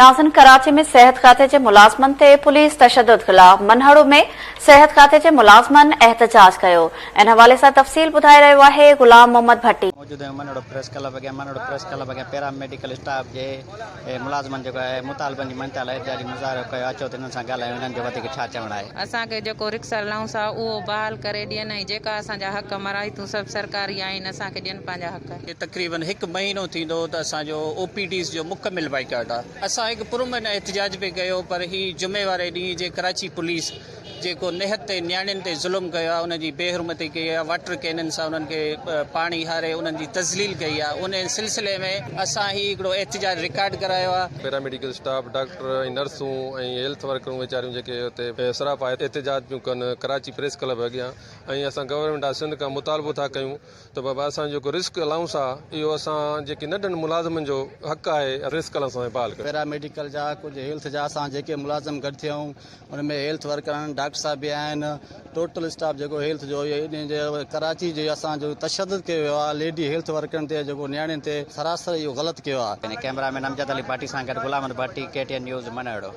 नाज़िन कराची में सेहत खाते के मुलाज़मन ते पुलिस तशद्दुद खिलाफ मनहड़ो में सेहत खाते के मुलाज़मन एहतजाज कयो। इन हवाले से तफ़सील बुधाए रहियो आहे गुलाम मोहम्मद भट्टी। मौजूद मनहड़ो प्रेस क्लब के पैरामेडिकल स्टाफ के मुलाज़मन जो है मुतालबन की मनता लाइ जारी मुज़ाहिरो कयो। अचो त इन्हनि सां ॻाल्हायूं, इन्हनि जो वधीक छा चवणु आहे। असांखे जेको रिक्शा हलायूं था उहो बहाल करे ॾियनि ऐं जेका असांजा हक़ मराइतूं सभु सरकारी आहिनि असांखे ॾियनि पंहिंजा हक़। तक़रीबन 1 महीनो थींदो त असांजो OPDs जो मुकमिल बाइकाट आहे। असां हिकु पुरमन एहतजाज बि कयो, पर ही जुमे वारे ॾींहुं जे कराची पुलिस जेको निहत ते नियाणियुनि ते ज़ुल्म कयो आहे, उनजी बेहुरमती कई आहे, वाटर कैनन सां उन्हनि खे पाणी हारे उन्हनि जी तज़लील कई आहे। उन सिलसिले में असां ही हिकिड़ो एहतजाज रिकॉर्ड करायो आहे। पैरामेडिकल स्टाफ, डॉक्टर ऐं नर्सूं ऐं हेल्थ वर्करूं वीचारियूं जेके हुते सरापा एहतजाज पियूं कनि कराची प्रेस क्लब अॻियां, ऐं असां गवर्नमेंट ऑफ सिंध खां मुतालबो था कयूं त बाबा असां जेको रिस्क अलाउंस आहे इहो असां जेके नंढनि मुलाज़िमनि जो हक़ आहे रिस्क असां बहाल कयूं। पैरामेडिकल जा कुछ हेल्थ जा असां जेके मुलाज़िम गॾु थियूं उनमें हेल्थ वर्कर आहिनि, डॉक्टर साहब बि आहिनि, टोटल स्टाफ जेको हेल्थ जो कराची जे असां जो तशद्दुद कयो वियो आहे लेडी हेल्थ वर्करनि ते, जेको नियाणियुनि ते सरासर इहो ग़लति कयो आहे। कैमरामैन अमजद अली भाटी सां गॾु गुलाम मोहम्मद भट्टी, KTN न्यूज़ मनहड़ो।